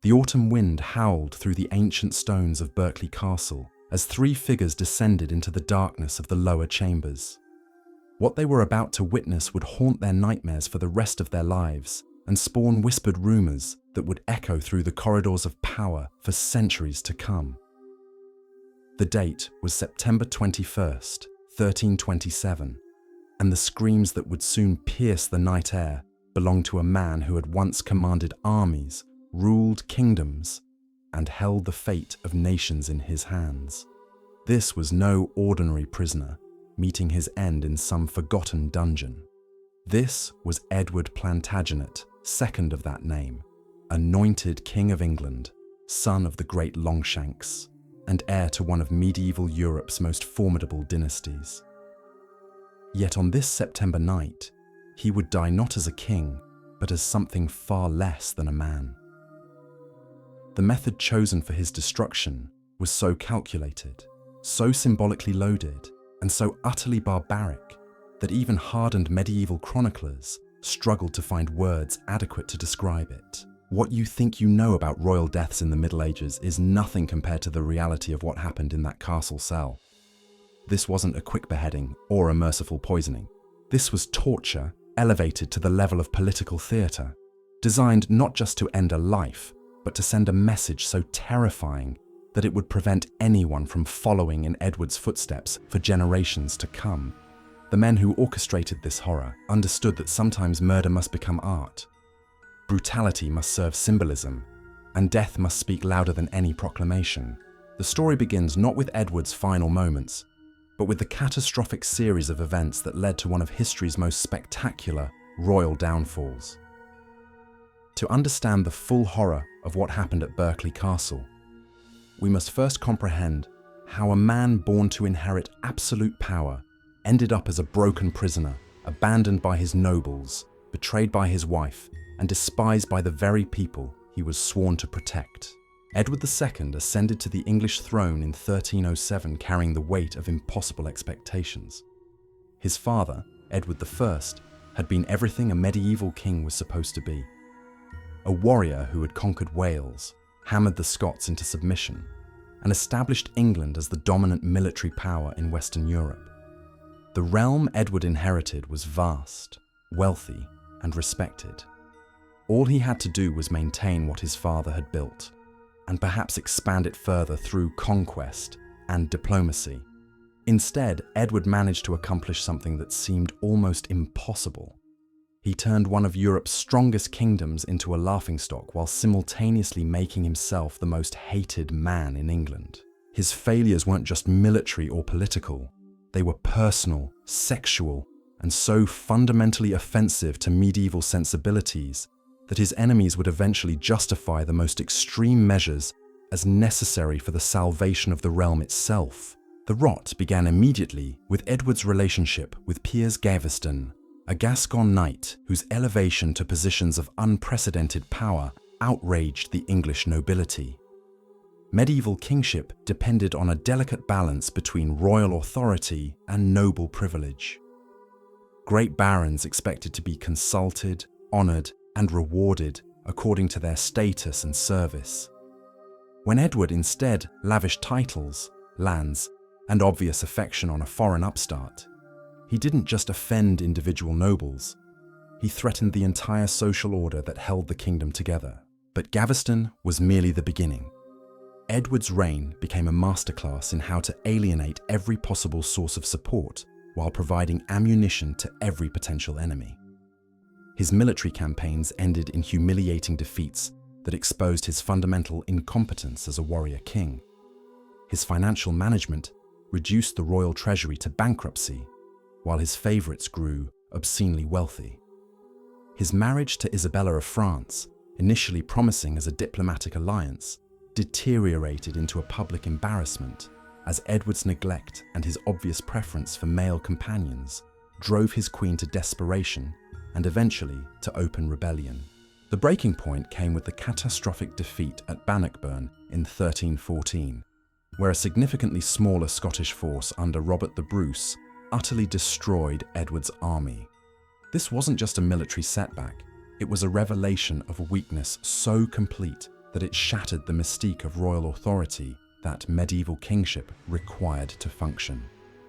The autumn wind howled through the ancient stones of Berkeley Castle as three figures descended into the darkness of the lower chambers. What they were about to witness would haunt their nightmares for the rest of their lives and spawn whispered rumors that would echo through the corridors of power for centuries to come. The date was September 21st, 1327, and the screams that would soon pierce the night air belonged to a man who had once commanded armies, ruled kingdoms, and held the fate of nations in his hands. This was no ordinary prisoner, meeting his end in some forgotten dungeon. This was Edward Plantagenet, second of that name, anointed King of England, son of the great Longshanks, and heir to one of medieval Europe's most formidable dynasties. Yet on this September night, he would die not as a king, but as something far less than a man. The method chosen for his destruction was so calculated, so symbolically loaded, and so utterly barbaric that even hardened medieval chroniclers struggled to find words adequate to describe it. What you think you know about royal deaths in the Middle Ages is nothing compared to the reality of what happened in that castle cell. This wasn't a quick beheading or a merciful poisoning. This was torture elevated to the level of political theatre, designed not just to end a life, but to send a message so terrifying that it would prevent anyone from following in Edward's footsteps for generations to come. The men who orchestrated this horror understood that sometimes murder must become art. Brutality must serve symbolism, and death must speak louder than any proclamation. The story begins not with Edward's final moments, but with the catastrophic series of events that led to one of history's most spectacular royal downfalls. To understand the full horror of what happened at Berkeley Castle, we must first comprehend how a man born to inherit absolute power ended up as a broken prisoner, abandoned by his nobles, betrayed by his wife, and despised by the very people he was sworn to protect. Edward II ascended to the English throne in 1307 carrying the weight of impossible expectations. His father, Edward I, had been everything a medieval king was supposed to be. A warrior who had conquered Wales, hammered the Scots into submission, and established England as the dominant military power in Western Europe. The realm Edward inherited was vast, wealthy, and respected. All he had to do was maintain what his father had built, and perhaps expand it further through conquest and diplomacy. Instead, Edward managed to accomplish something that seemed almost impossible. He turned one of Europe's strongest kingdoms into a laughingstock while simultaneously making himself the most hated man in England. His failures weren't just military or political. They were personal, sexual, and so fundamentally offensive to medieval sensibilities that his enemies would eventually justify the most extreme measures as necessary for the salvation of the realm itself. The rot began immediately with Edward's relationship with Piers Gaveston, a Gascon knight whose elevation to positions of unprecedented power outraged the English nobility. Medieval kingship depended on a delicate balance between royal authority and noble privilege. Great barons expected to be consulted, honoured, and rewarded according to their status and service. When Edward instead lavished titles, lands, and obvious affection on a foreign upstart, he didn't just offend individual nobles, he threatened the entire social order that held the kingdom together. But Gaveston was merely the beginning. Edward's reign became a masterclass in how to alienate every possible source of support while providing ammunition to every potential enemy. His military campaigns ended in humiliating defeats that exposed his fundamental incompetence as a warrior king. His financial management reduced the royal treasury to bankruptcy, while his favourites grew obscenely wealthy. His marriage to Isabella of France, initially promising as a diplomatic alliance, deteriorated into a public embarrassment as Edward's neglect and his obvious preference for male companions drove his queen to desperation and eventually to open rebellion. The breaking point came with the catastrophic defeat at Bannockburn in 1314, where a significantly smaller Scottish force under Robert the Bruce utterly destroyed Edward's army. This wasn't just a military setback, it was a revelation of weakness so complete that it shattered the mystique of royal authority that medieval kingship required to function.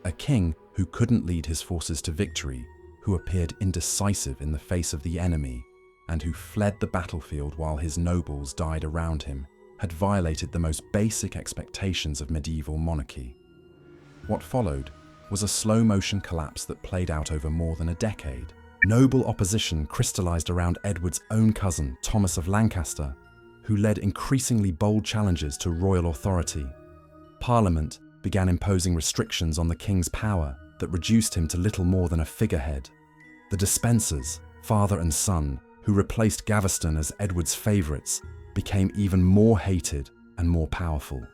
A king who couldn't lead his forces to victory, who appeared indecisive in the face of the enemy, and who fled the battlefield while his nobles died around him, had violated the most basic expectations of medieval monarchy. What followed was a slow-motion collapse that played out over more than a decade. Noble opposition crystallized around Edward's own cousin, Thomas of Lancaster, who led increasingly bold challenges to royal authority. Parliament began imposing restrictions on the king's power that reduced him to little more than a figurehead. The Despensers, father and son, who replaced Gaveston as Edward's favourites, became even more hated and more powerful,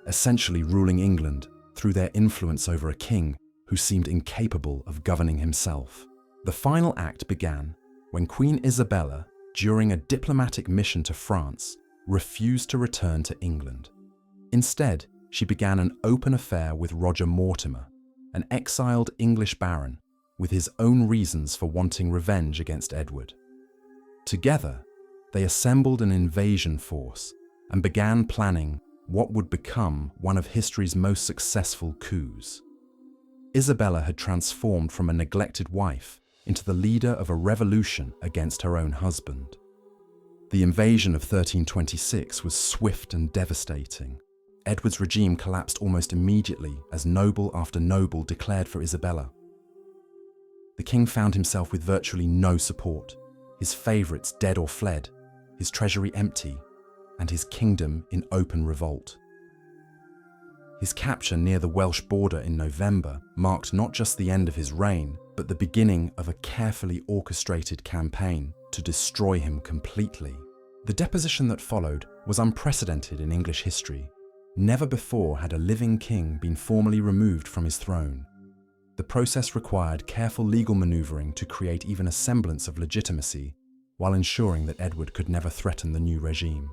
essentially ruling England through their influence over a king who seemed incapable of governing himself. The final act began when Queen Isabella, during a diplomatic mission to France, refused to return to England. Instead, she began an open affair with Roger Mortimer, an exiled English baron with his own reasons for wanting revenge against Edward. Together, they assembled an invasion force and began planning what would become one of history's most successful coups. Isabella had transformed from a neglected wife into the leader of a revolution against her own husband. The invasion of 1326 was swift and devastating. Edward's regime collapsed almost immediately as noble after noble declared for Isabella. The king found himself with virtually no support, his favourites dead or fled, his treasury empty, and his kingdom in open revolt. His capture near the Welsh border in November marked not just the end of his reign, but the beginning of a carefully orchestrated campaign to destroy him completely. The deposition that followed was unprecedented in English history. Never before had a living king been formally removed from his throne. The process required careful legal manoeuvring to create even a semblance of legitimacy, while ensuring that Edward could never threaten the new regime.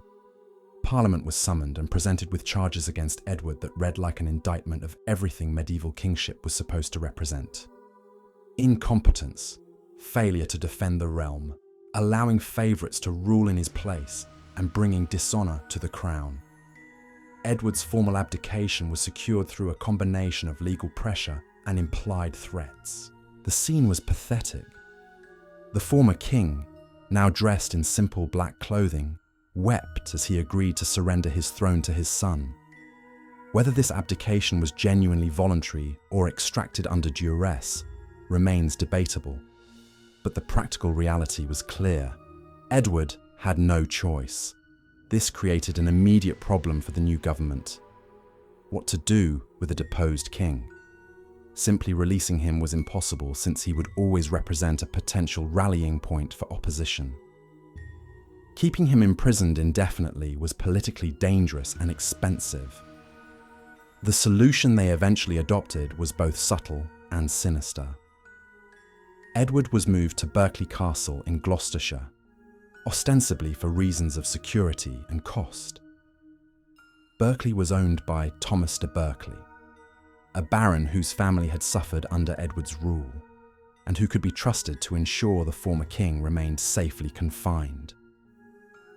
Parliament was summoned and presented with charges against Edward that read like an indictment of everything medieval kingship was supposed to represent. Incompetence, failure to defend the realm, allowing favourites to rule in his place, and bringing dishonour to the crown. Edward's formal abdication was secured through a combination of legal pressure and implied threats. The scene was pathetic. The former king, now dressed in simple black clothing, wept as he agreed to surrender his throne to his son. Whether this abdication was genuinely voluntary or extracted under duress remains debatable, but the practical reality was clear. Edward had no choice. This created an immediate problem for the new government. What to do with a deposed king? Simply releasing him was impossible, since he would always represent a potential rallying point for opposition. Keeping him imprisoned indefinitely was politically dangerous and expensive. The solution they eventually adopted was both subtle and sinister. Edward was moved to Berkeley Castle in Gloucestershire, ostensibly for reasons of security and cost. Berkeley was owned by Thomas de Berkeley, a baron whose family had suffered under Edward's rule, and who could be trusted to ensure the former king remained safely confined.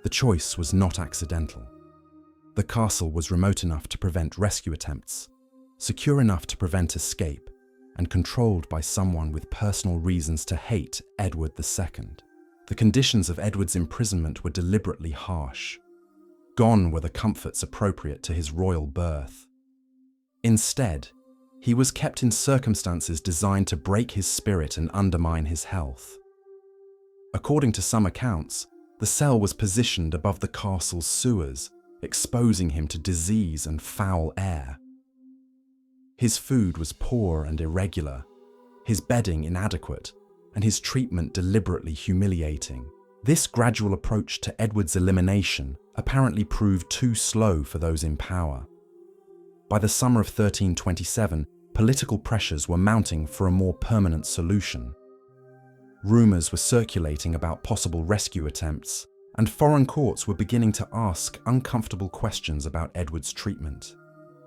The choice was not accidental. The castle was remote enough to prevent rescue attempts, secure enough to prevent escape, and controlled by someone with personal reasons to hate Edward II. The conditions of Edward's imprisonment were deliberately harsh. Gone were the comforts appropriate to his royal birth. Instead, he was kept in circumstances designed to break his spirit and undermine his health. According to some accounts, the cell was positioned above the castle's sewers, exposing him to disease and foul air. His food was poor and irregular, his bedding inadequate, and his treatment deliberately humiliating. This gradual approach to Edward's elimination apparently proved too slow for those in power. By the summer of 1327, political pressures were mounting for a more permanent solution. Rumours were circulating about possible rescue attempts, and foreign courts were beginning to ask uncomfortable questions about Edward's treatment.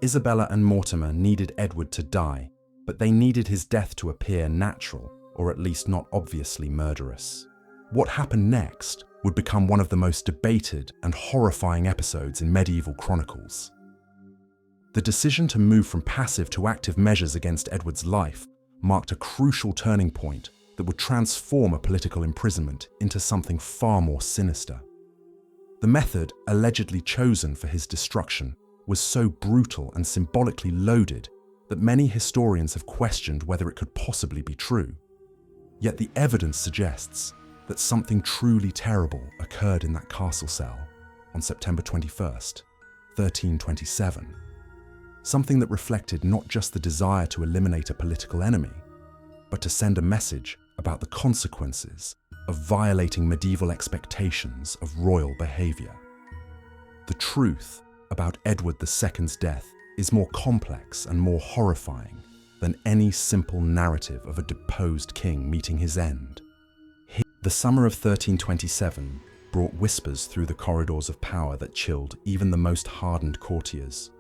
Isabella and Mortimer needed Edward to die, but they needed his death to appear natural, or at least not obviously murderous. What happened next would become one of the most debated and horrifying episodes in medieval chronicles. The decision to move from passive to active measures against Edward's life marked a crucial turning point that would transform a political imprisonment into something far more sinister. The method allegedly chosen for his destruction was so brutal and symbolically loaded that many historians have questioned whether it could possibly be true. Yet the evidence suggests that something truly terrible occurred in that castle cell on September 21st, 1327. Something that reflected not just the desire to eliminate a political enemy, but to send a message about the consequences of violating medieval expectations of royal behavior. The truth about Edward II's death is more complex and more horrifying than any simple narrative of a deposed king meeting his end. The summer of 1327 brought whispers through the corridors of power that chilled even the most hardened courtiers.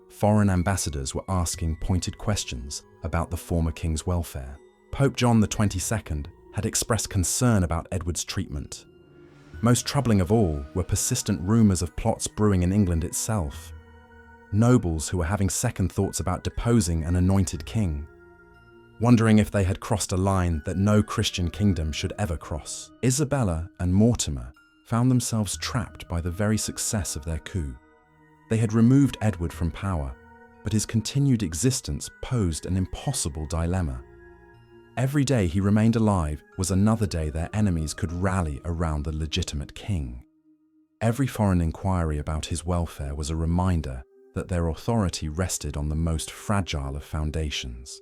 Foreign ambassadors were asking pointed questions about the former king's welfare. Pope John XXII had expressed concern about Edward's treatment. Most troubling of all were persistent rumours of plots brewing in England itself. Nobles who were having second thoughts about deposing an anointed king, wondering if they had crossed a line that no Christian kingdom should ever cross. Isabella and Mortimer found themselves trapped by the very success of their coup. They had removed Edward from power, but his continued existence posed an impossible dilemma. Every day he remained alive was another day their enemies could rally around the legitimate king. Every foreign inquiry about his welfare was a reminder that their authority rested on the most fragile of foundations.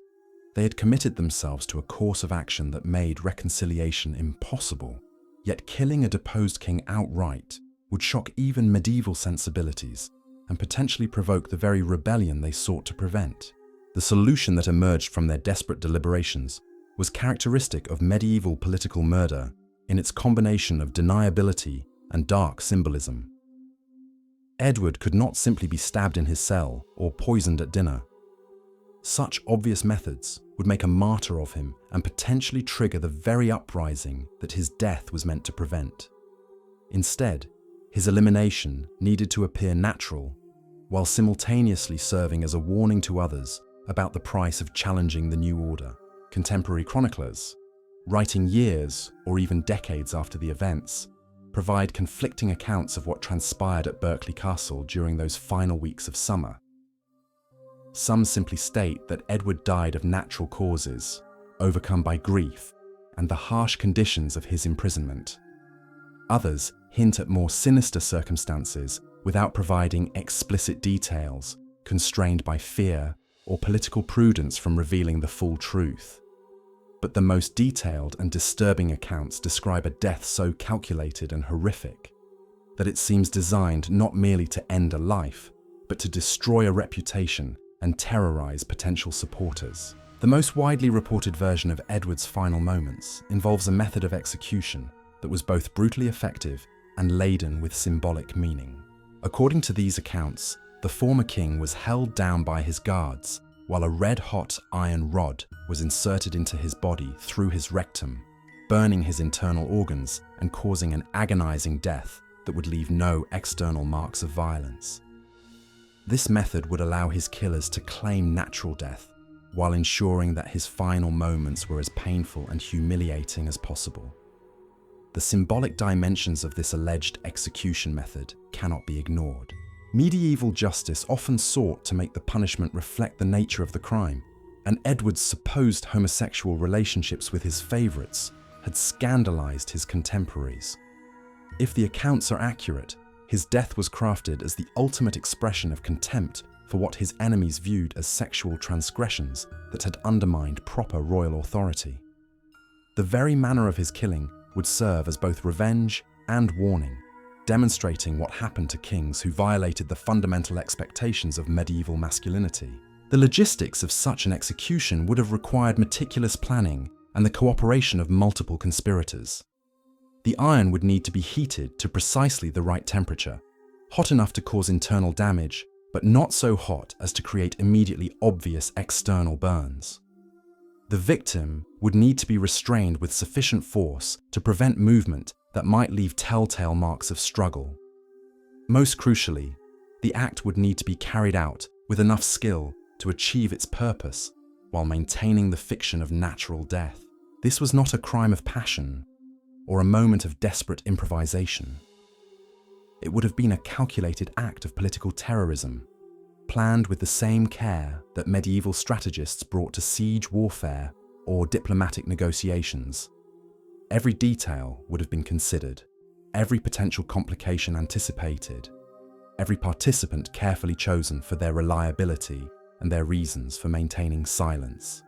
They had committed themselves to a course of action that made reconciliation impossible, yet killing a deposed king outright would shock even medieval sensibilities and potentially provoke the very rebellion they sought to prevent. The solution that emerged from their desperate deliberations was characteristic of medieval political murder in its combination of deniability and dark symbolism. Edward could not simply be stabbed in his cell or poisoned at dinner. Such obvious methods would make a martyr of him and potentially trigger the very uprising that his death was meant to prevent. Instead, his elimination needed to appear natural, while simultaneously serving as a warning to others about the price of challenging the new order. Contemporary chroniclers, writing years or even decades after the events, provide conflicting accounts of what transpired at Berkeley Castle during those final weeks of summer. Some simply state that Edward died of natural causes, overcome by grief and the harsh conditions of his imprisonment. Others hint at more sinister circumstances without providing explicit details, constrained by fear or political prudence from revealing the full truth. But the most detailed and disturbing accounts describe a death so calculated and horrific that it seems designed not merely to end a life, but to destroy a reputation and terrorize potential supporters. The most widely reported version of Edward's final moments involves a method of execution that was both brutally effective and laden with symbolic meaning. According to these accounts, the former king was held down by his guards while a red-hot iron rod was inserted into his body through his rectum, burning his internal organs and causing an agonizing death that would leave no external marks of violence. This method would allow his killers to claim natural death while ensuring that his final moments were as painful and humiliating as possible. The symbolic dimensions of this alleged execution method cannot be ignored. Medieval justice often sought to make the punishment reflect the nature of the crime, and Edward's supposed homosexual relationships with his favourites had scandalized his contemporaries. If the accounts are accurate, his death was crafted as the ultimate expression of contempt for what his enemies viewed as sexual transgressions that had undermined proper royal authority. The very manner of his killing would serve as both revenge and warning, demonstrating what happened to kings who violated the fundamental expectations of medieval masculinity. The logistics of such an execution would have required meticulous planning and the cooperation of multiple conspirators. The iron would need to be heated to precisely the right temperature, hot enough to cause internal damage, but not so hot as to create immediately obvious external burns. The victim would need to be restrained with sufficient force to prevent movement that might leave telltale marks of struggle. Most crucially, the act would need to be carried out with enough skill to achieve its purpose while maintaining the fiction of natural death. This was not a crime of passion or a moment of desperate improvisation. It would have been a calculated act of political terrorism, planned with the same care that medieval strategists brought to siege warfare or diplomatic negotiations. Every detail would have been considered, every potential complication anticipated, every participant carefully chosen for their reliability and their reasons for maintaining silence.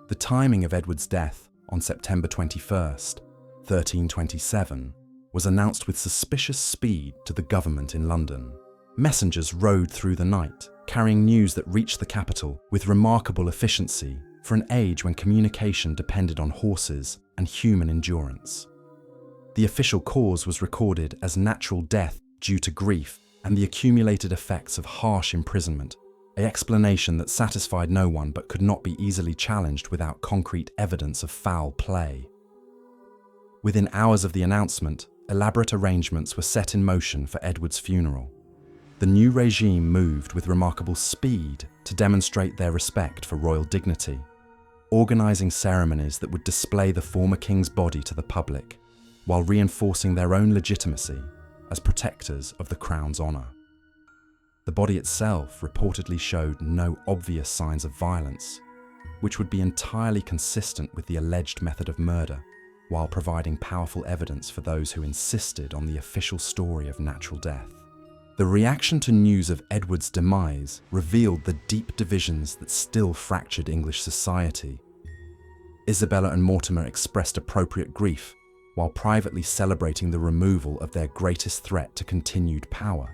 The timing of Edward's death on September 21st, 1327, was announced with suspicious speed to the government in London. Messengers rode through the night, carrying news that reached the capital with remarkable efficiency for an age when communication depended on horses and human endurance. The official cause was recorded as natural death due to grief and the accumulated effects of harsh imprisonment, an explanation that satisfied no one but could not be easily challenged without concrete evidence of foul play. Within hours of the announcement, elaborate arrangements were set in motion for Edward's funeral. The new regime moved with remarkable speed to demonstrate their respect for royal dignity, organising ceremonies that would display the former king's body to the public, while reinforcing their own legitimacy as protectors of the crown's honour. The body itself reportedly showed no obvious signs of violence, which would be entirely consistent with the alleged method of murder, while providing powerful evidence for those who insisted on the official story of natural death. The reaction to news of Edward's demise revealed the deep divisions that still fractured English society. Isabella and Mortimer expressed appropriate grief, while privately celebrating the removal of their greatest threat to continued power.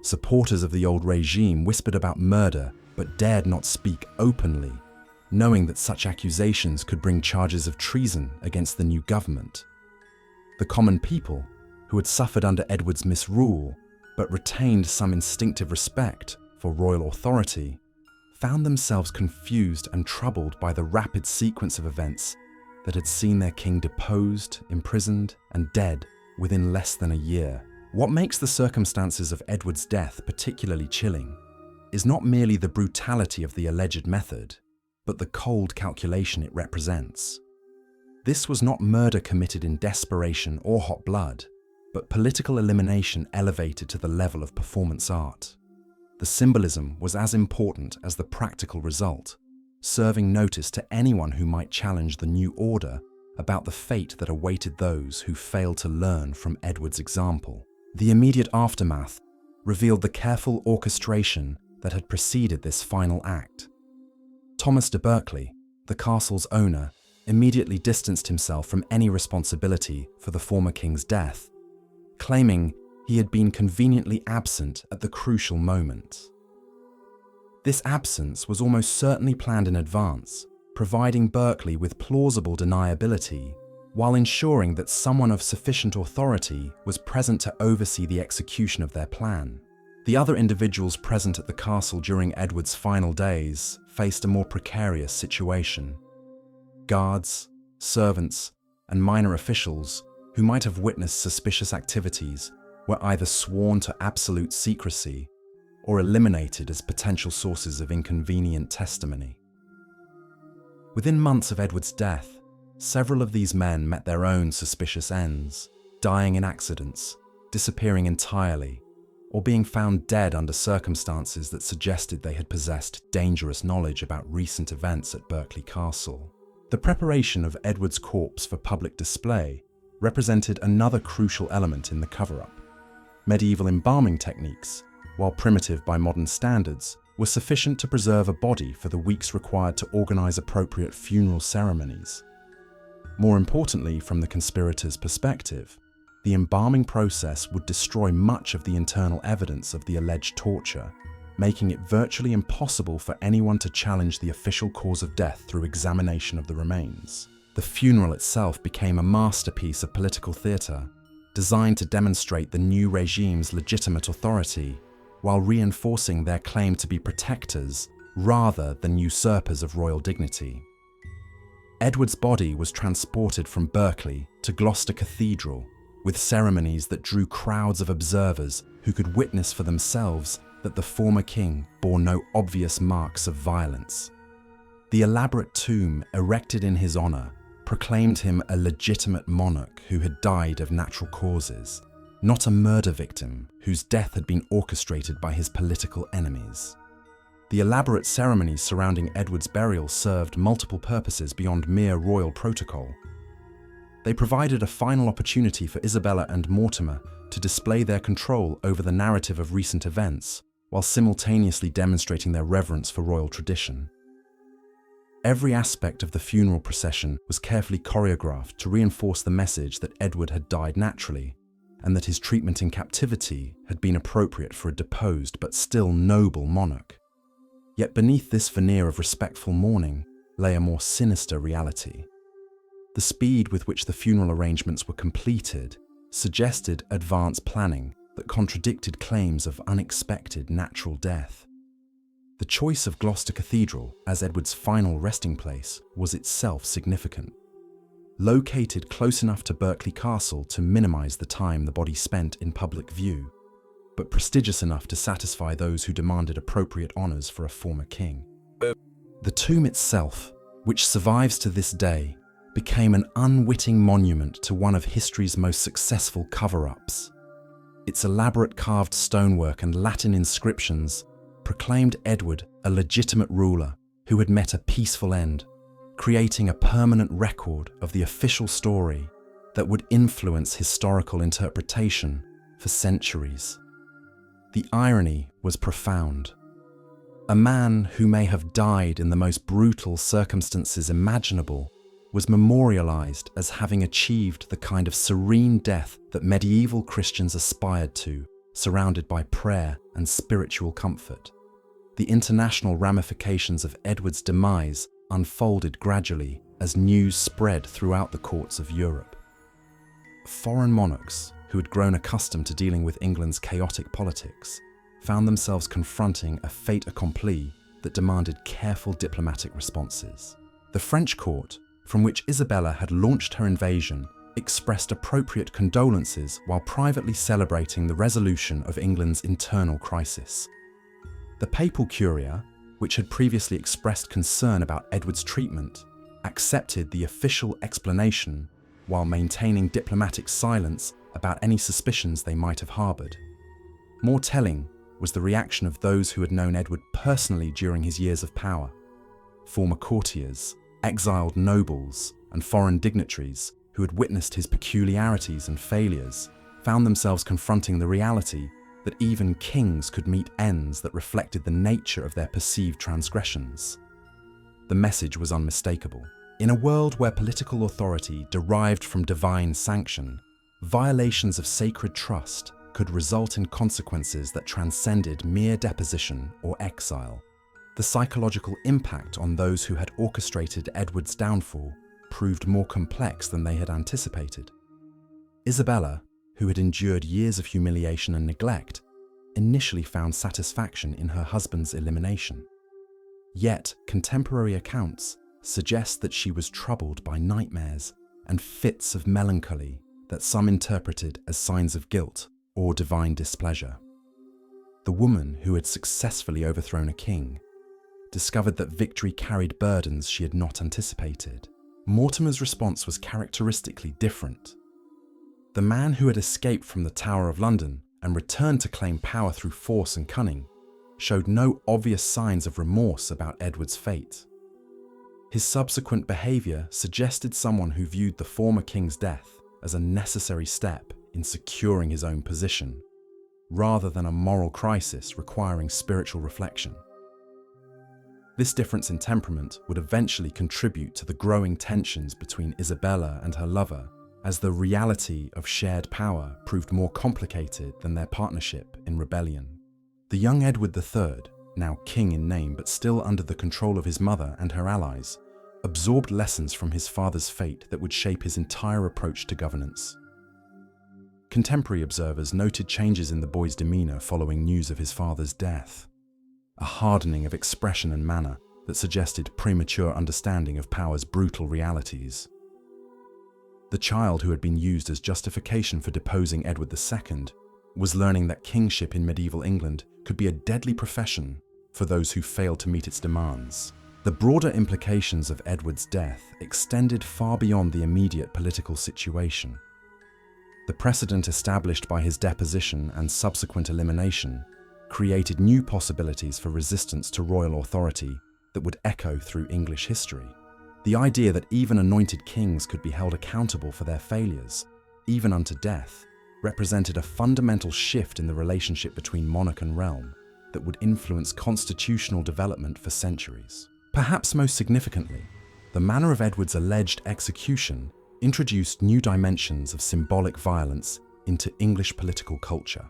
Supporters of the old regime whispered about murder but dared not speak openly, knowing that such accusations could bring charges of treason against the new government. The common people, who had suffered under Edward's misrule but retained some instinctive respect for royal authority, found themselves confused and troubled by the rapid sequence of events that had seen their king deposed, imprisoned, and dead within less than a year. What makes the circumstances of Edward's death particularly chilling is not merely the brutality of the alleged method, but the cold calculation it represents. This was not murder committed in desperation or hot blood, but political elimination elevated to the level of performance art. The symbolism was as important as the practical result, serving notice to anyone who might challenge the new order about the fate that awaited those who failed to learn from Edward's example. The immediate aftermath revealed the careful orchestration that had preceded this final act. Thomas de Berkeley, the castle's owner, immediately distanced himself from any responsibility for the former king's death, claiming he had been conveniently absent at the crucial moment. This absence was almost certainly planned in advance, providing Berkeley with plausible deniability, while ensuring that someone of sufficient authority was present to oversee the execution of their plan. The other individuals present at the castle during Edward's final days faced a more precarious situation. Guards, servants, and minor officials who might have witnessed suspicious activities were either sworn to absolute secrecy or eliminated as potential sources of inconvenient testimony. Within months of Edward's death, several of these men met their own suspicious ends, dying in accidents, disappearing entirely, or being found dead under circumstances that suggested they had possessed dangerous knowledge about recent events at Berkeley Castle. The preparation of Edward's corpse for public display represented another crucial element in the cover-up. Medieval embalming techniques, while primitive by modern standards, were sufficient to preserve a body for the weeks required to organize appropriate funeral ceremonies. More importantly, from the conspirators' perspective, the embalming process would destroy much of the internal evidence of the alleged torture, making it virtually impossible for anyone to challenge the official cause of death through examination of the remains. The funeral itself became a masterpiece of political theatre, designed to demonstrate the new regime's legitimate authority, while reinforcing their claim to be protectors rather than usurpers of royal dignity. Edward's body was transported from Berkeley to Gloucester Cathedral, with ceremonies that drew crowds of observers who could witness for themselves that the former king bore no obvious marks of violence. The elaborate tomb erected in his honor proclaimed him a legitimate monarch who had died of natural causes, not a murder victim whose death had been orchestrated by his political enemies. The elaborate ceremonies surrounding Edward's burial served multiple purposes beyond mere royal protocol. They provided a final opportunity for Isabella and Mortimer to display their control over the narrative of recent events, while simultaneously demonstrating their reverence for royal tradition. Every aspect of the funeral procession was carefully choreographed to reinforce the message that Edward had died naturally, and that his treatment in captivity had been appropriate for a deposed but still noble monarch. Yet beneath this veneer of respectful mourning lay a more sinister reality. The speed with which the funeral arrangements were completed suggested advanced planning that contradicted claims of unexpected natural death. The choice of Gloucester Cathedral as Edward's final resting place was itself significant. Located close enough to Berkeley Castle to minimize the time the body spent in public view, but prestigious enough to satisfy those who demanded appropriate honors for a former king. The tomb itself, which survives to this day, became an unwitting monument to one of history's most successful cover-ups. Its elaborate carved stonework and Latin inscriptions proclaimed Edward a legitimate ruler who had met a peaceful end, creating a permanent record of the official story that would influence historical interpretation for centuries. The irony was profound. A man who may have died in the most brutal circumstances imaginable was memorialized as having achieved the kind of serene death that medieval Christians aspired to, surrounded by prayer and spiritual comfort. The international ramifications of Edward's demise unfolded gradually as news spread throughout the courts of Europe. Foreign monarchs, who had grown accustomed to dealing with England's chaotic politics, found themselves confronting a fait accompli that demanded careful diplomatic responses. The French court, from which Isabella had launched her invasion, expressed appropriate condolences while privately celebrating the resolution of England's internal crisis. The papal curia, which had previously expressed concern about Edward's treatment, accepted the official explanation while maintaining diplomatic silence about any suspicions they might have harbored. More telling was the reaction of those who had known Edward personally during his years of power. Former courtiers, exiled nobles, and foreign dignitaries who had witnessed his peculiarities and failures found themselves confronting the reality that even kings could meet ends that reflected the nature of their perceived transgressions. The message was unmistakable. In a world where political authority derived from divine sanction, violations of sacred trust could result in consequences that transcended mere deposition or exile. The psychological impact on those who had orchestrated Edward's downfall proved more complex than they had anticipated. Isabella, who had endured years of humiliation and neglect, initially found satisfaction in her husband's elimination. Yet, contemporary accounts suggest that she was troubled by nightmares and fits of melancholy that some interpreted as signs of guilt or divine displeasure. The woman who had successfully overthrown a king discovered that victory carried burdens she had not anticipated. Mortimer's response was characteristically different. The man who had escaped from the Tower of London and returned to claim power through force and cunning showed no obvious signs of remorse about Edward's fate. His subsequent behaviour suggested someone who viewed the former king's death as a necessary step in securing his own position, rather than a moral crisis requiring spiritual reflection. This difference in temperament would eventually contribute to the growing tensions between Isabella and her lover, as the reality of shared power proved more complicated than their partnership in rebellion. The young Edward III, now king in name but still under the control of his mother and her allies, absorbed lessons from his father's fate that would shape his entire approach to governance. Contemporary observers noted changes in the boy's demeanour following news of his father's death. A hardening of expression and manner, that suggested premature understanding of power's brutal realities. The child who had been used as justification for deposing Edward II was learning that kingship in medieval England could be a deadly profession for those who failed to meet its demands. The broader implications of Edward's death extended far beyond the immediate political situation. The precedent established by his deposition and subsequent elimination created new possibilities for resistance to royal authority that would echo through English history. The idea that even anointed kings could be held accountable for their failures, even unto death, represented a fundamental shift in the relationship between monarch and realm that would influence constitutional development for centuries. Perhaps most significantly, the manner of Edward's alleged execution introduced new dimensions of symbolic violence into English political culture.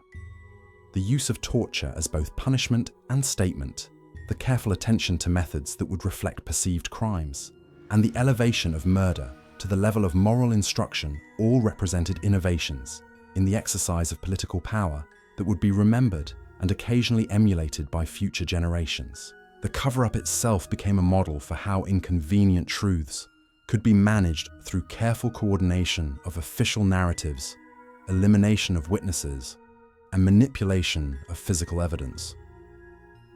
The use of torture as both punishment and statement, the careful attention to methods that would reflect perceived crimes, and the elevation of murder to the level of moral instruction all represented innovations in the exercise of political power that would be remembered and occasionally emulated by future generations. The cover-up itself became a model for how inconvenient truths could be managed through careful coordination of official narratives, elimination of witnesses, and manipulation of physical evidence.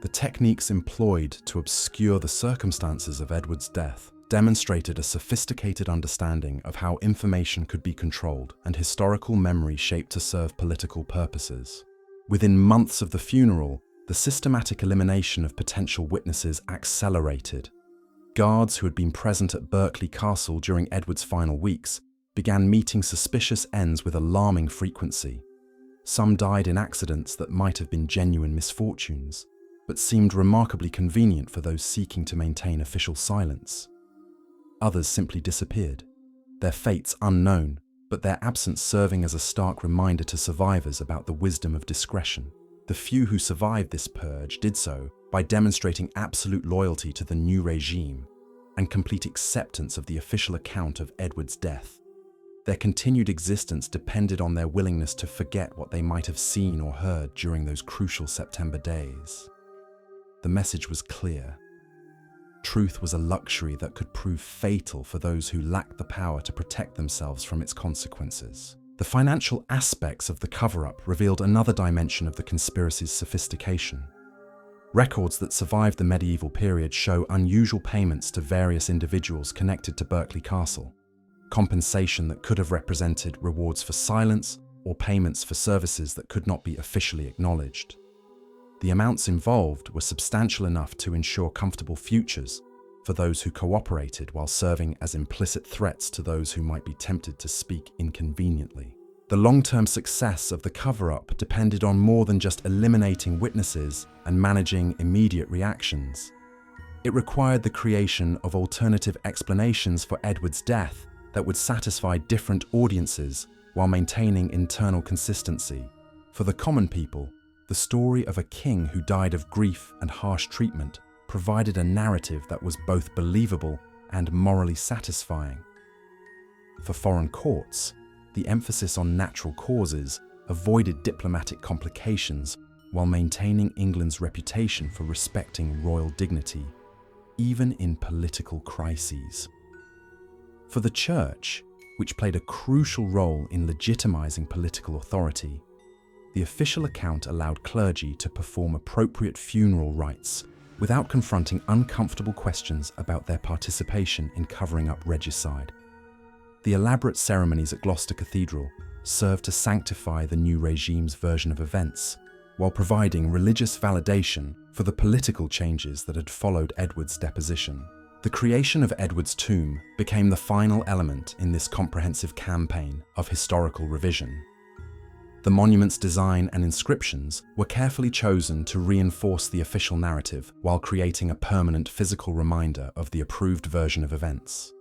The techniques employed to obscure the circumstances of Edward's death demonstrated a sophisticated understanding of how information could be controlled and historical memory shaped to serve political purposes. Within months of the funeral, the systematic elimination of potential witnesses accelerated. Guards who had been present at Berkeley Castle during Edward's final weeks began meeting suspicious ends with alarming frequency. Some died in accidents that might have been genuine misfortunes, but seemed remarkably convenient for those seeking to maintain official silence. Others simply disappeared, their fates unknown, but their absence serving as a stark reminder to survivors about the wisdom of discretion. The few who survived this purge did so by demonstrating absolute loyalty to the new regime and complete acceptance of the official account of Edward's death. Their continued existence depended on their willingness to forget what they might have seen or heard during those crucial September days. The message was clear. Truth was a luxury that could prove fatal for those who lacked the power to protect themselves from its consequences. The financial aspects of the cover-up revealed another dimension of the conspiracy's sophistication. Records that survived the medieval period show unusual payments to various individuals connected to Berkeley Castle, compensation that could have represented rewards for silence or payments for services that could not be officially acknowledged. The amounts involved were substantial enough to ensure comfortable futures for those who cooperated while serving as implicit threats to those who might be tempted to speak inconveniently. The long-term success of the cover-up depended on more than just eliminating witnesses and managing immediate reactions. It required the creation of alternative explanations for Edward's death that would satisfy different audiences while maintaining internal consistency. For the common people, the story of a king who died of grief and harsh treatment provided a narrative that was both believable and morally satisfying. For foreign courts, the emphasis on natural causes avoided diplomatic complications while maintaining England's reputation for respecting royal dignity, even in political crises. For the Church, which played a crucial role in legitimizing political authority, the official account allowed clergy to perform appropriate funeral rites without confronting uncomfortable questions about their participation in covering up regicide. The elaborate ceremonies at Gloucester Cathedral served to sanctify the new regime's version of events, while providing religious validation for the political changes that had followed Edward's deposition. The creation of Edward's tomb became the final element in this comprehensive campaign of historical revision. The monument's design and inscriptions were carefully chosen to reinforce the official narrative while creating a permanent physical reminder of the approved version of events.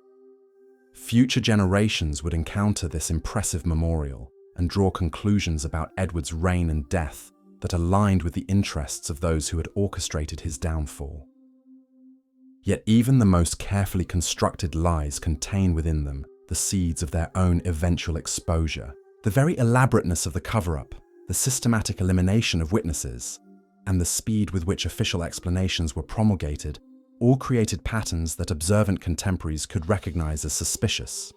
Future generations would encounter this impressive memorial and draw conclusions about Edward's reign and death that aligned with the interests of those who had orchestrated his downfall. Yet even the most carefully constructed lies contain within them the seeds of their own eventual exposure. The very elaborateness of the cover-up, the systematic elimination of witnesses, and the speed with which official explanations were promulgated all created patterns that observant contemporaries could recognize as suspicious.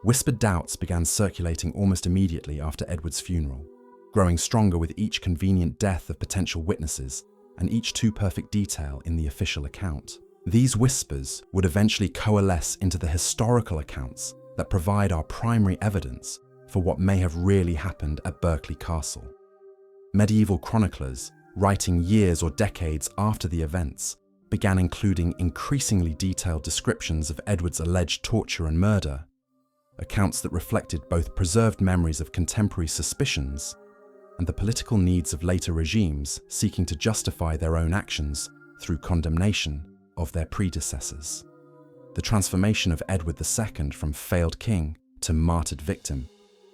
Whispered doubts began circulating almost immediately after Edward's funeral, growing stronger with each convenient death of potential witnesses and each too perfect detail in the official account. These whispers would eventually coalesce into the historical accounts that provide our primary evidence for what may have really happened at Berkeley Castle. Medieval chroniclers, writing years or decades after the events, began including increasingly detailed descriptions of Edward's alleged torture and murder, accounts that reflected both preserved memories of contemporary suspicions and the political needs of later regimes seeking to justify their own actions through condemnation of their predecessors. The transformation of Edward II from failed king to martyred victim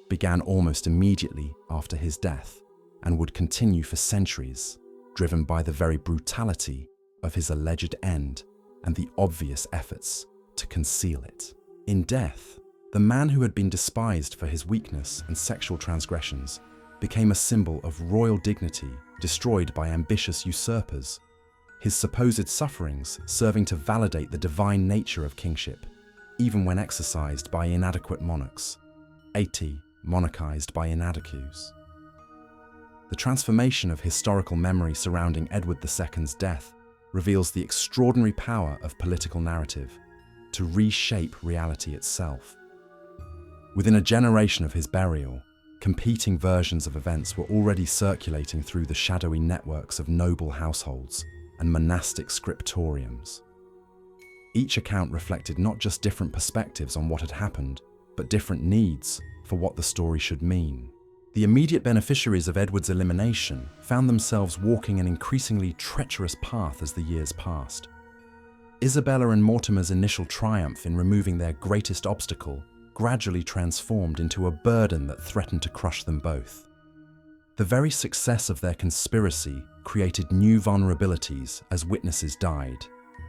began almost immediately after his death and would continue for centuries, driven by the very brutality of his alleged end and the obvious efforts to conceal it. In death, the man who had been despised for his weakness and sexual transgressions became a symbol of royal dignity destroyed by ambitious usurpers, his supposed sufferings serving to validate the divine nature of kingship, even when exercised by inadequate monarchs, monarchized by inadequacies. The transformation of historical memory surrounding Edward II's death reveals the extraordinary power of political narrative to reshape reality itself. Within a generation of his burial, competing versions of events were already circulating through the shadowy networks of noble households and monastic scriptoriums. Each account reflected not just different perspectives on what had happened, but different needs for what the story should mean. The immediate beneficiaries of Edward's elimination found themselves walking an increasingly treacherous path as the years passed. Isabella and Mortimer's initial triumph in removing their greatest obstacle gradually transformed into a burden that threatened to crush them both. The very success of their conspiracy created new vulnerabilities as witnesses died,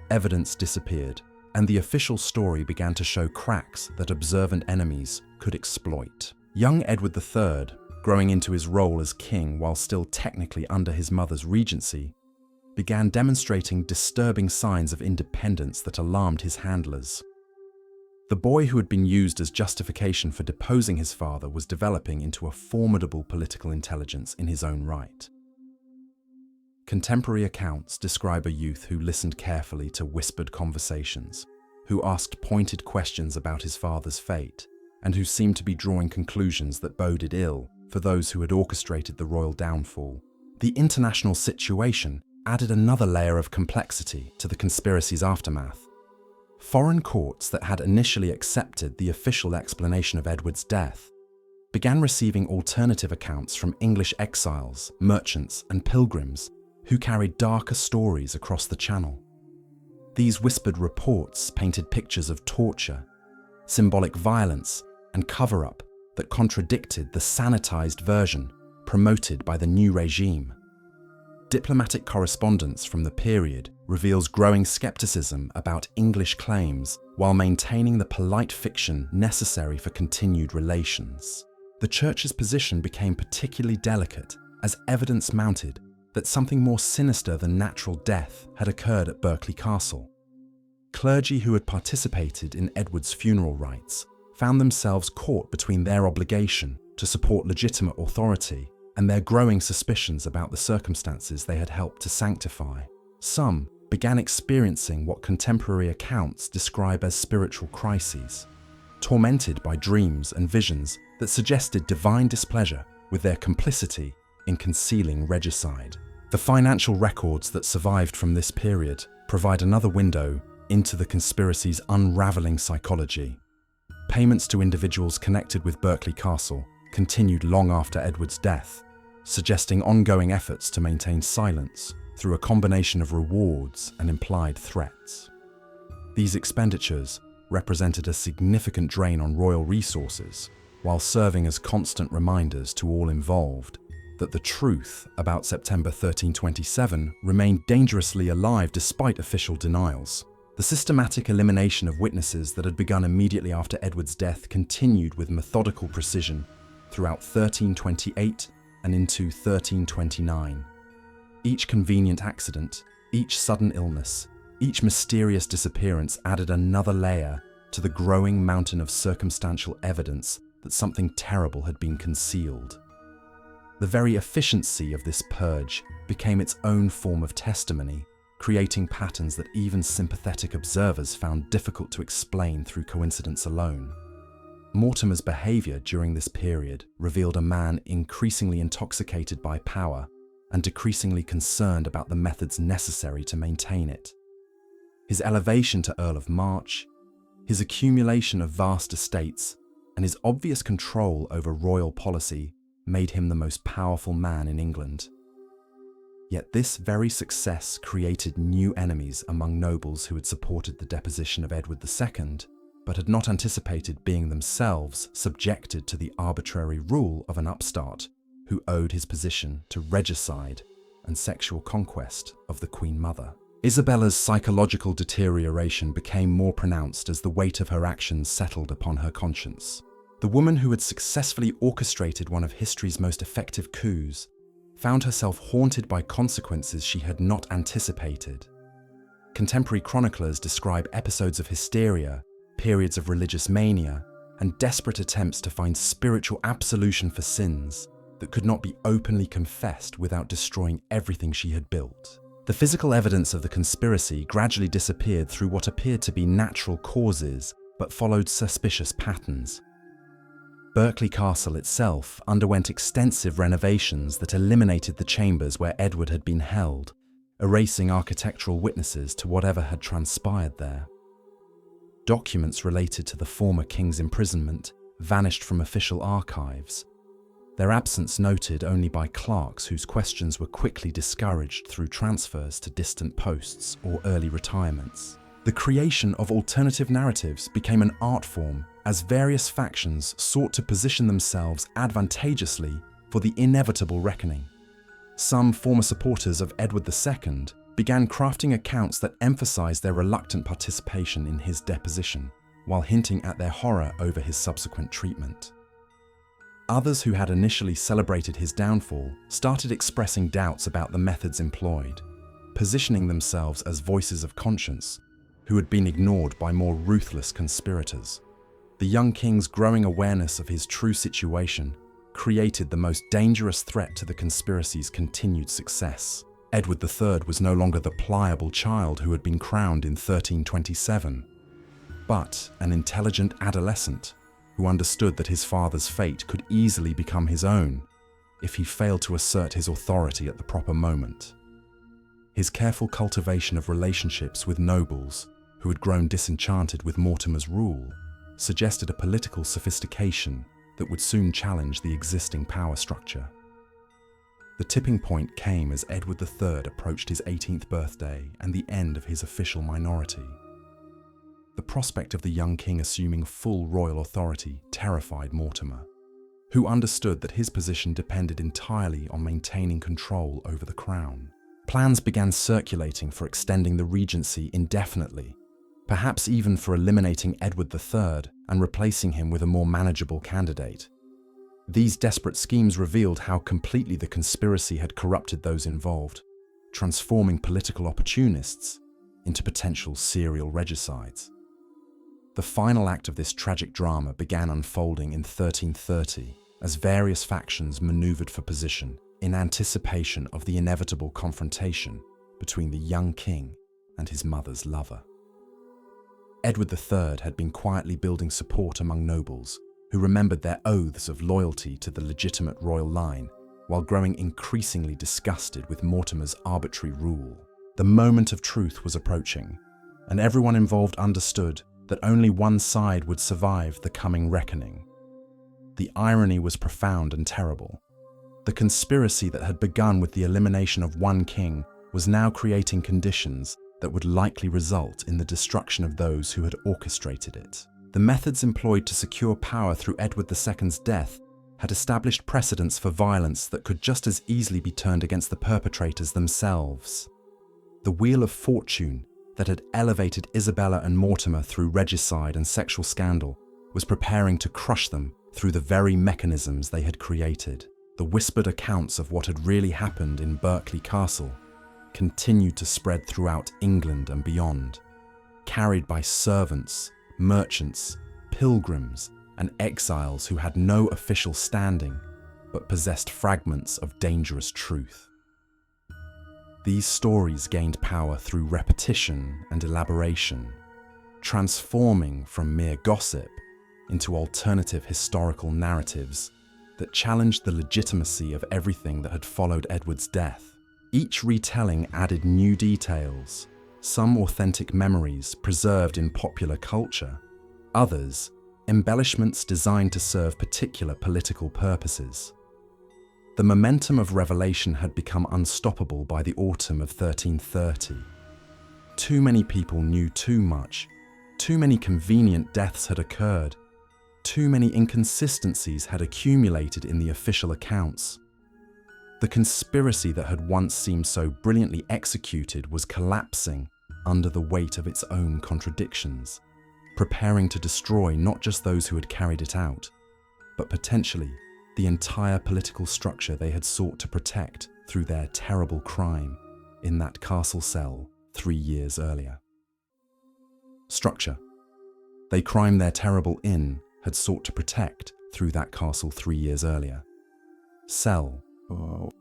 evidence disappeared, and the official story began to show cracks that observant enemies could exploit. Young Edward III, growing into his role as king while still technically under his mother's regency, began demonstrating disturbing signs of independence that alarmed his handlers. The boy who had been used as justification for deposing his father was developing into a formidable political intelligence in his own right. Contemporary accounts describe a youth who listened carefully to whispered conversations, who asked pointed questions about his father's fate, and who seemed to be drawing conclusions that boded ill for those who had orchestrated the royal downfall. The international situation added another layer of complexity to the conspiracy's aftermath. Foreign courts that had initially accepted the official explanation of Edward's death began receiving alternative accounts from English exiles, merchants, and pilgrims who carried darker stories across the Channel. These whispered reports painted pictures of torture, symbolic violence, and cover-up that contradicted the sanitized version promoted by the new regime. Diplomatic correspondence from the period reveals growing skepticism about English claims while maintaining the polite fiction necessary for continued relations. The Church's position became particularly delicate as evidence mounted that something more sinister than natural death had occurred at Berkeley Castle. Clergy who had participated in Edward's funeral rites found themselves caught between their obligation to support legitimate authority and their growing suspicions about the circumstances they had helped to sanctify. Some began experiencing what contemporary accounts describe as spiritual crises, tormented by dreams and visions that suggested divine displeasure with their complicity in concealing regicide. The financial records that survived from this period provide another window into the conspiracy's unraveling psychology. Payments to individuals connected with Berkeley Castle continued long after Edward's death, suggesting ongoing efforts to maintain silence through a combination of rewards and implied threats. These expenditures represented a significant drain on royal resources, while serving as constant reminders to all involved that the truth about September 1327 remained dangerously alive despite official denials. The systematic elimination of witnesses that had begun immediately after Edward's death continued with methodical precision throughout 1328 and into 1329. Each convenient accident, each sudden illness, Each mysterious disappearance added another layer to the growing mountain of circumstantial evidence that something terrible had been concealed. The very efficiency of this purge became its own form of testimony, creating patterns that even sympathetic observers found difficult to explain through coincidence alone. Mortimer's behavior during this period revealed a man increasingly intoxicated by power and decreasingly concerned about the methods necessary to maintain it. His elevation to Earl of March, his accumulation of vast estates, and his obvious control over royal policy made him the most powerful man in England. Yet this very success created new enemies among nobles who had supported the deposition of Edward II, but had not anticipated being themselves subjected to the arbitrary rule of an upstart who owed his position to regicide and sexual conquest of the Queen Mother. Isabella's psychological deterioration became more pronounced as the weight of her actions settled upon her conscience. The woman who had successfully orchestrated one of history's most effective coups found herself haunted by consequences she had not anticipated. Contemporary chroniclers describe episodes of hysteria, periods of religious mania, and desperate attempts to find spiritual absolution for sins that could not be openly confessed without destroying everything she had built. The physical evidence of the conspiracy gradually disappeared through what appeared to be natural causes, but followed suspicious patterns. Berkeley Castle itself underwent extensive renovations that eliminated the chambers where Edward had been held, erasing architectural witnesses to whatever had transpired there. Documents related to the former king's imprisonment vanished from official archives, their absence noted only by clerks whose questions were quickly discouraged through transfers to distant posts or early retirements. The creation of alternative narratives became an art form as various factions sought to position themselves advantageously for the inevitable reckoning. Some former supporters of Edward II began crafting accounts that emphasized their reluctant participation in his deposition, while hinting at their horror over his subsequent treatment. Others who had initially celebrated his downfall started expressing doubts about the methods employed, positioning themselves as voices of conscience who had been ignored by more ruthless conspirators. The young king's growing awareness of his true situation created the most dangerous threat to the conspiracy's continued success. Edward III was no longer the pliable child who had been crowned in 1327, but an intelligent adolescent who understood that his father's fate could easily become his own if he failed to assert his authority at the proper moment. His careful cultivation of relationships with nobles who had grown disenchanted with Mortimer's rule suggested a political sophistication that would soon challenge the existing power structure. The tipping point came as Edward III approached his 18th birthday and the end of his official minority. The prospect of the young king assuming full royal authority terrified Mortimer, who understood that his position depended entirely on maintaining control over the crown. Plans began circulating for extending the regency indefinitely, perhaps even for eliminating Edward III and replacing him with a more manageable candidate. These desperate schemes revealed how completely the conspiracy had corrupted those involved, transforming political opportunists into potential serial regicides. The final act of this tragic drama began unfolding in 1330 as various factions maneuvered for position in anticipation of the inevitable confrontation between the young king and his mother's lover. Edward III had been quietly building support among nobles who remembered their oaths of loyalty to the legitimate royal line while growing increasingly disgusted with Mortimer's arbitrary rule. The moment of truth was approaching, and everyone involved understood that only one side would survive the coming reckoning. The irony was profound and terrible. The conspiracy that had begun with the elimination of one king was now creating conditions that would likely result in the destruction of those who had orchestrated it. The methods employed to secure power through Edward II's death had established precedents for violence that could just as easily be turned against the perpetrators themselves. The wheel of fortune that had elevated Isabella and Mortimer through regicide and sexual scandal was preparing to crush them through the very mechanisms they had created. The whispered accounts of what had really happened in Berkeley Castle continued to spread throughout England and beyond, carried by servants, merchants, pilgrims, and exiles who had no official standing but possessed fragments of dangerous truth. These stories gained power through repetition and elaboration, transforming from mere gossip into alternative historical narratives that challenged the legitimacy of everything that had followed Edward's death. Each retelling added new details, some authentic memories preserved in popular culture, others embellishments designed to serve particular political purposes. The momentum of revelation had become unstoppable by the autumn of 1330. Too many people knew too much, too many convenient deaths had occurred, too many inconsistencies had accumulated in the official accounts. The conspiracy that had once seemed so brilliantly executed was collapsing under the weight of its own contradictions, preparing to destroy not just those who had carried it out, but potentially the entire political structure they had sought to protect through their terrible crime in that castle cell 3 years earlier. Structure. They crime their terrible inn had sought to protect through that castle 3 years earlier. Cell.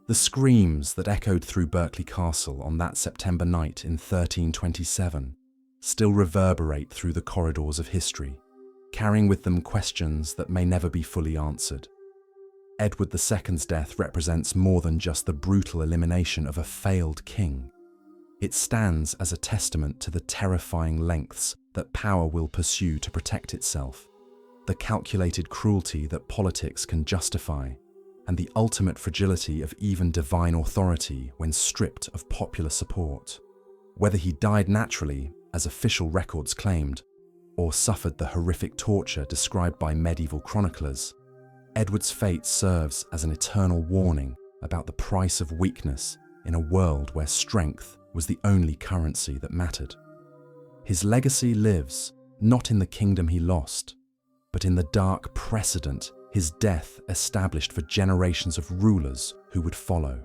The screams that echoed through Berkeley Castle on that September night in 1327 still reverberate through the corridors of history, carrying with them questions that may never be fully answered. Edward II's death represents more than just the brutal elimination of a failed king. It stands as a testament to the terrifying lengths that power will pursue to protect itself, the calculated cruelty that politics can justify, and the ultimate fragility of even divine authority when stripped of popular support. Whether he died naturally, as official records claimed, or suffered the horrific torture described by medieval chroniclers, Edward's fate serves as an eternal warning about the price of weakness in a world where strength was the only currency that mattered. His legacy lives not in the kingdom he lost, but in the dark precedent his death established for generations of rulers who would follow.